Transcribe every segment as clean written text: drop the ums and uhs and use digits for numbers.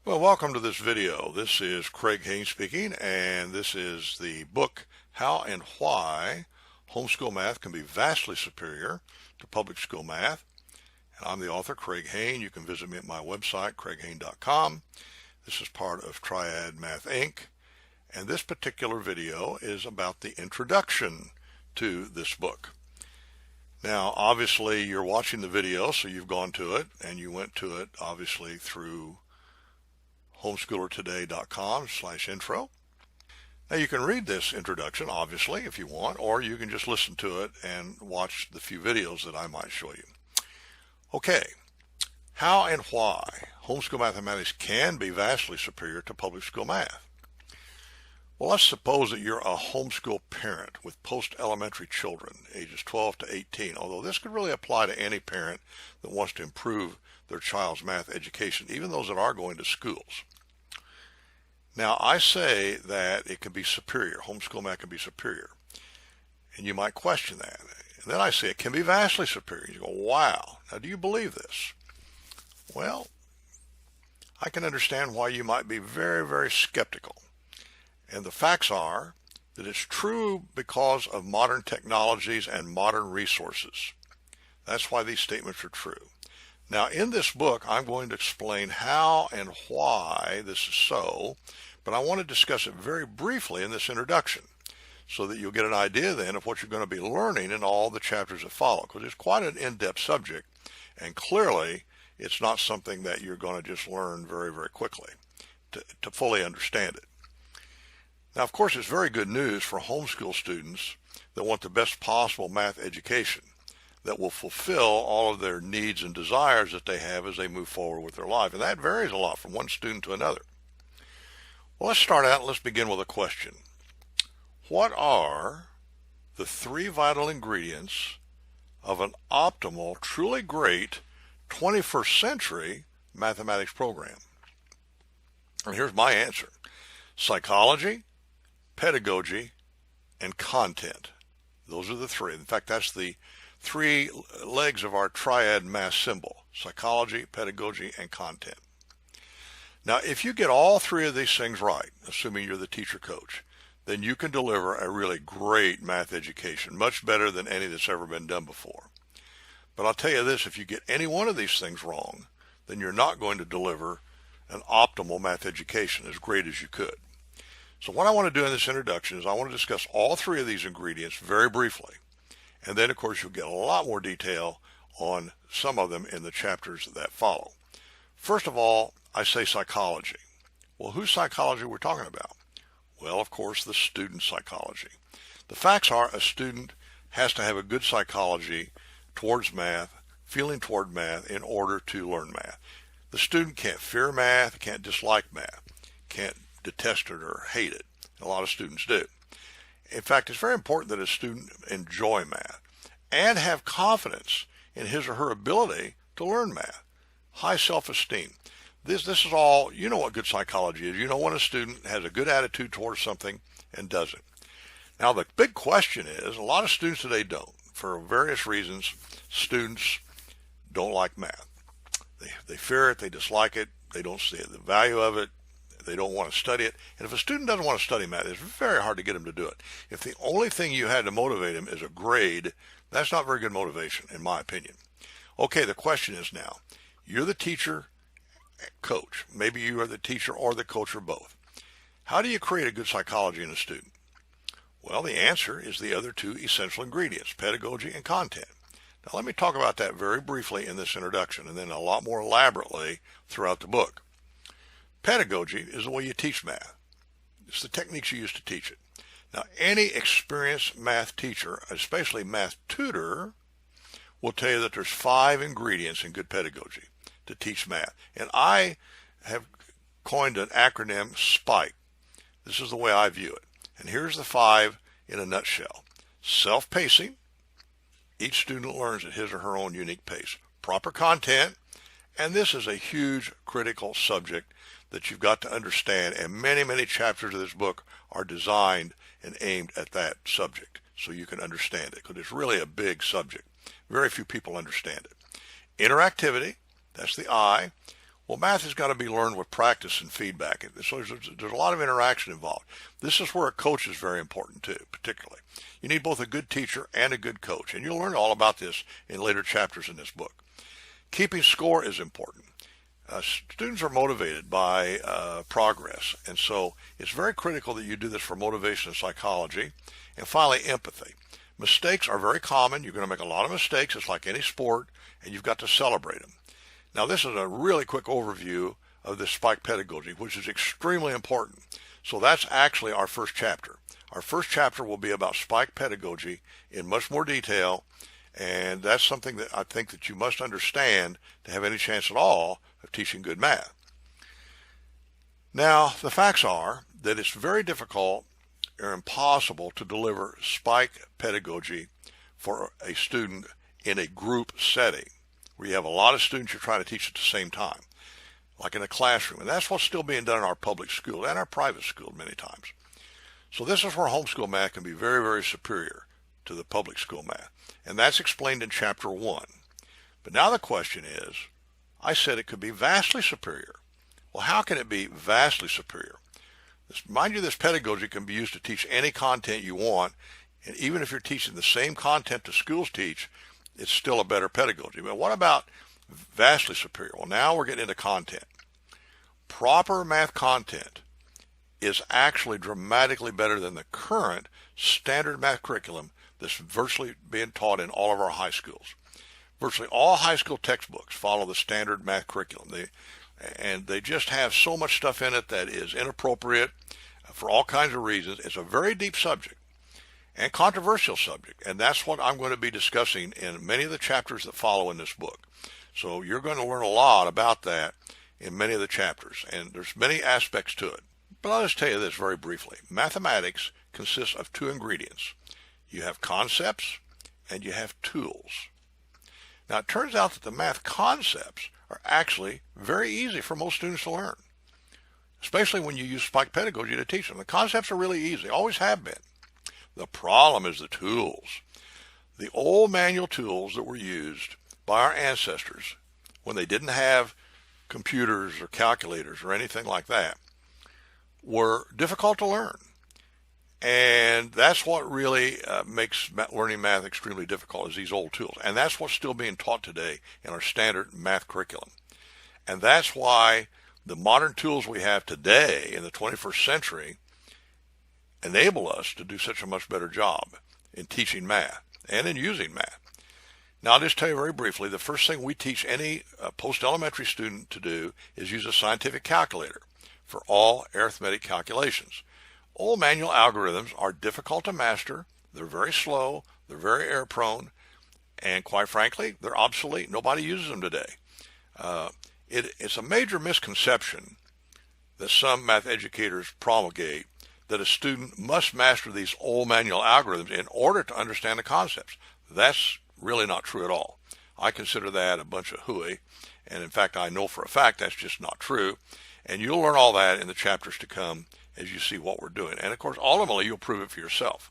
Well, welcome to this video. This is Craig Hane speaking, and this is the book, How and Why Homeschool Math Can Be Vastly Superior to Public School Math. And I'm the author, Craig Hane. You can visit me at my website, craighane.com. This is part of Triad Math Inc. And this particular video is about the introduction to this book. Now, obviously, you're watching the video, so you've gone to it, and you went to it, obviously, through homeschoolertoday.com/intro. Now you can read this introduction, obviously, if you want, or you can just listen to it and watch the few videos that I might show you. Okay, how and why homeschool mathematics can be vastly superior to public school math. Well, let's suppose that you're a homeschool parent with post-elementary children, ages 12 to 18, although this could really apply to any parent that wants to improve their child's math education, even those that are going to schools. Now, I say that it can be superior. Homeschool math can be superior. And you might question that. And then I say it can be vastly superior. You go, wow. Now, do you believe this? Well, I can understand why you might be very, very skeptical. And the facts are that it's true because of modern technologies and modern resources. That's why these statements are true. Now, in this book, I'm going to explain how and why this is so, but I want to discuss it very briefly in this introduction so that you'll get an idea then of what you're going to be learning in all the chapters that follow, because it's quite an in-depth subject, and clearly it's not something that you're going to just learn very, very quickly to fully understand it. Now, of course, it's very good news for homeschool students that want the best possible math education that will fulfill all of their needs and desires that they have as they move forward with their life. And that varies a lot from one student to another. Well, let's start out and let's begin with a question. What are the three vital ingredients of an optimal, truly great 21st century mathematics program? And here's my answer. Psychology, pedagogy, and content. Those are the three. In fact, that's the three legs of our triad math symbol: psychology, pedagogy, and content. Now, if you get all three of these things right, assuming you're the teacher coach, then you can deliver a really great math education, much better than any that's ever been done before. But I'll tell you this, if you get any one of these things wrong, then you're not going to deliver an optimal math education as great as you could. So what I want to do in this introduction is I want to discuss all three of these ingredients very briefly. And then, of course, you'll get a lot more detail on some of them in the chapters that follow. First of all, I say psychology. Well, whose psychology we're talking about? Well, of course, the student psychology. The facts are a student has to have a good psychology towards math, feeling toward math in order to learn math. The student can't fear math, can't dislike math, can't detest it or hate it. A lot of students do. In fact, it's very important that a student enjoy math and have confidence in his or her ability to learn math. High self-esteem. This is all, you know what good psychology is. You know when a student has a good attitude towards something and doesn't. Now, the big question is, a lot of students today don't. For various reasons, students don't like math. They fear it, they dislike it, they don't see the value of it, they don't want to study it. And if a student doesn't want to study math, it's very hard to get him to do it. If the only thing you had to motivate him is a grade, that's not very good motivation, in my opinion. Okay, the question is now, you're the teacher, coach. Maybe you are the teacher or the coach or both. How do you create a good psychology in a student? Well, the answer is the other two essential ingredients, pedagogy and content. Now, let me talk about that very briefly in this introduction and then a lot more elaborately throughout the book. Pedagogy is the way you teach math. It's the techniques you use to teach it. Now, any experienced math teacher, especially math tutor, will tell you that there's 5 ingredients in good pedagogy to teach math. And I have coined an acronym, SPIKE. This is the way I view it. And here's the 5 in a nutshell. Self-pacing. Each student learns at his or her own unique pace. Proper content. And this is a huge critical subject that you've got to understand, and many, many chapters of this book are designed and aimed at that subject so you can understand it, because it's really a big subject. Very few people understand it. Interactivity, that's the I. Well, math has got to be learned with practice and feedback. So there's a lot of interaction involved. This is where a coach is very important too, particularly. You need both a good teacher and a good coach, and you'll learn all about this in later chapters in this book. Keeping score is important. Students are motivated by progress, and so it's very critical that you do this for motivation and psychology. And finally, empathy. Mistakes are very common. You're going to make a lot of mistakes. It's like any sport, and you've got to celebrate them. Now, this is a really quick overview of the Spike Pedagogy, which is extremely important. So that's actually our first chapter. Our first chapter will be about Spike Pedagogy in much more detail, and that's something that I think that you must understand to have any chance at all of teaching good math. Now, the facts are that it's very difficult or impossible to deliver Spike Pedagogy for a student in a group setting where you have a lot of students you're trying to teach at the same time, like in a classroom. And that's what's still being done in our public school and our private school many times. So this is where homeschool math can be very, very superior to the public school math. And that's explained in Chapter 1. But now the question is, I said it could be vastly superior. Well, how can it be vastly superior? Mind you, this pedagogy can be used to teach any content you want. And even if you're teaching the same content the schools teach, it's still a better pedagogy. But what about vastly superior? Well, now we're getting into content. Proper math content is actually dramatically better than the current standard math curriculum that's virtually being taught in all of our high schools. Virtually all high school textbooks follow the standard math curriculum. They just have so much stuff in it that is inappropriate for all kinds of reasons. It's a very deep subject and controversial subject, and that's what I'm going to be discussing in many of the chapters that follow in this book. So you're going to learn a lot about that in many of the chapters, and there's many aspects to it. But I'll just tell you this very briefly. Mathematics consists of two ingredients. You have concepts and you have tools. Now, it turns out that the math concepts are actually very easy for most students to learn, especially when you use Spike Pedagogy to teach them. The concepts are really easy, always have been. The problem is the tools. The old manual tools that were used by our ancestors when they didn't have computers or calculators or anything like that were difficult to learn. And that's what really makes learning math extremely difficult, is these old tools. And that's what's still being taught today in our standard math curriculum. And that's why the modern tools we have today in the 21st century enable us to do such a much better job in teaching math and in using math. Now, I'll just tell you very briefly, the first thing we teach any post-elementary student to do is use a scientific calculator for all arithmetic calculations. Old manual algorithms are difficult to master. They're very slow. They're very error-prone. And quite frankly, they're obsolete. Nobody uses them today. It's a major misconception that some math educators promulgate that a student must master these old manual algorithms in order to understand the concepts. That's really not true at all. I consider that a bunch of hooey, and in fact, I know for a fact that's just not true. And you'll learn all that in the chapters to come as you see what we're doing. And of course, ultimately, you'll prove it for yourself.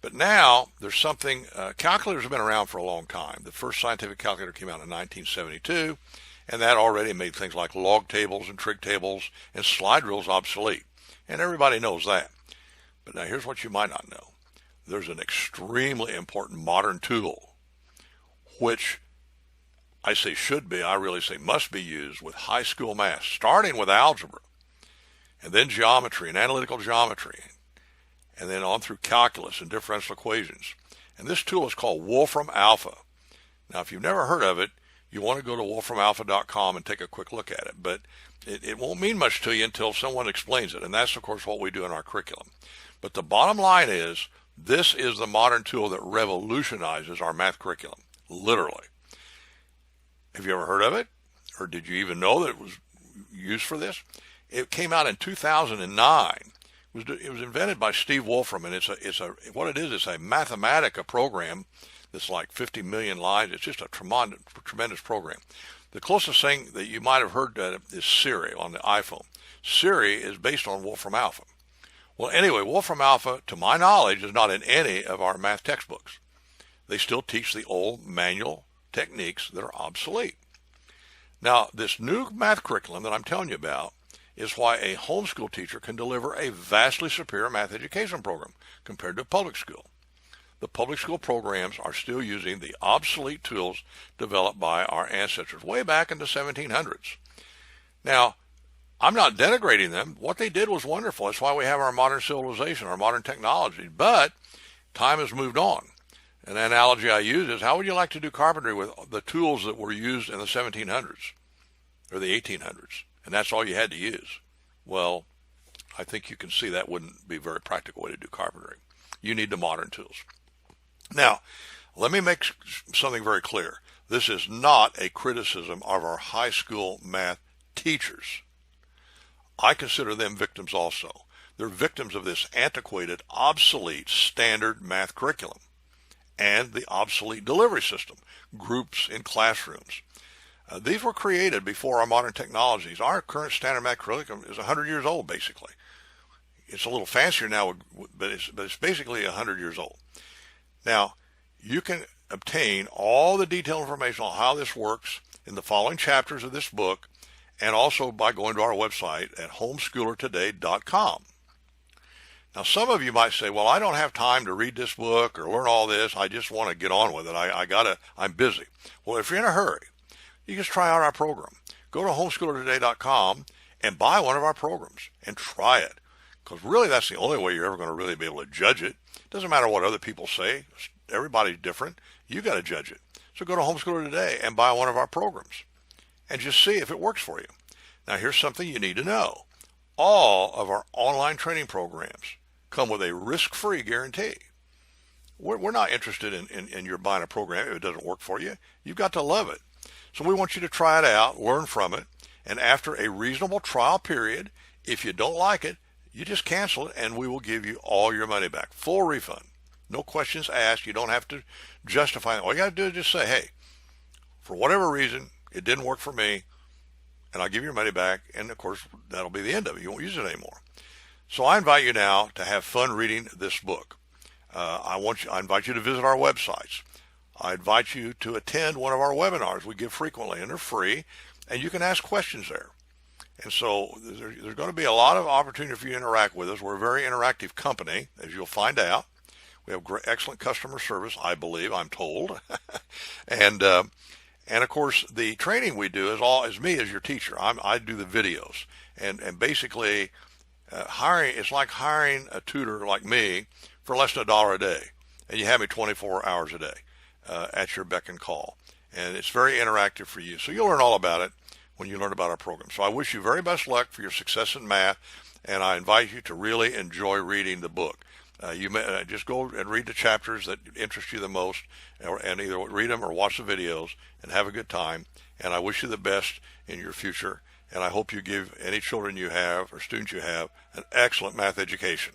But now, there's something, calculators have been around for a long time. The first scientific calculator came out in 1972, and that already made things like log tables and trig tables and slide rules obsolete. And everybody knows that. But now here's what you might not know. There's an extremely important modern tool, which I say should be, I really say must be used with high school math, starting with algebra, and then geometry and analytical geometry, and then on through calculus and differential equations. And this tool is called Wolfram Alpha. Now, if you've never heard of it, you want to go to wolframalpha.com and take a quick look at it. But it won't mean much to you until someone explains it. And that's, of course, what we do in our curriculum. But the bottom line is, this is the modern tool that revolutionizes our math curriculum, literally. Have you ever heard of it? Or did you even know that it was used for this? It came out in 2009. It was invented by Steve Wolfram, and it's a what it is a Mathematica program that's like 50 million lines. It's just a tremendous program. The closest thing that you might have heard to it is Siri on the iPhone. Siri is based on Wolfram Alpha. Well, anyway, Wolfram Alpha, to my knowledge, is not in any of our math textbooks. They still teach the old manual techniques that are obsolete. Now, this new math curriculum that I'm telling you about is why a homeschool teacher can deliver a vastly superior math education program compared to public school. The public school programs are still using the obsolete tools developed by our ancestors way back in the 1700s. Now, I'm not denigrating them. What they did was wonderful. That's why we have our modern civilization, our modern technology. But time has moved on. An analogy I use is, how would you like to do carpentry with the tools that were used in the 1700s or the 1800s? And that's all you had to use. Well, I think you can see that wouldn't be a very practical way to do carpentry. You need the modern tools. Now, let me make something very clear. This is not a criticism of our high school math teachers. I consider them victims also. They're victims of this antiquated, obsolete standard math curriculum and the obsolete delivery system, groups in classrooms. These were created before our modern technologies. Our current standard math curriculum is 100 years old, basically. It's a little fancier now, but it's basically 100 years old. Now, you can obtain all the detailed information on how this works in the following chapters of this book, and also by going to our website at homeschoolertoday.com. Now, some of you might say, well, I don't have time to read this book or learn all this. I just want to get on with it. I'm busy. Well, if you're in a hurry, you just try out our program. Go to homeschoolertoday.com and buy one of our programs and try it. Because really, that's the only way you're ever going to really be able to judge it. It doesn't matter what other people say. Everybody's different. You got to judge it. So go to Homeschooler Today and buy one of our programs and just see if it works for you. Now, here's something you need to know. All of our online training programs come with a risk-free guarantee. We're not interested in your buying a program if it doesn't work for you. You've got to love it. So we want you to try it out, learn from it, and after a reasonable trial period, if you don't like it, you just cancel it and we will give you all your money back. Full refund. No questions asked. You don't have to justify it. All you got to do is just say, hey, for whatever reason, it didn't work for me, and I'll give you your money back, and of course, that'll be the end of it. You won't use it anymore. So I invite you now to have fun reading this book. I invite you to visit our websites. I invite you to attend one of our webinars we give frequently, and they're free, and you can ask questions there. And so there's going to be a lot of opportunity for you to interact with us. We're a very interactive company, as you'll find out. We have excellent customer service, I believe, I'm told. And of course, the training we do is me as your teacher. I do the videos. And basically, it's like hiring a tutor like me for less than $1 a day. And you have me 24 hours a day at your beck and call. And it's very interactive for you. So you'll learn all about it when you learn about our program. So I wish you very best luck for your success in math, and I invite you to really enjoy reading the book. You may just go and read the chapters that interest you the most, and either read them or watch the videos and have a good time. And I wish you the best in your future, and I hope you give any children you have or students you have an excellent math education.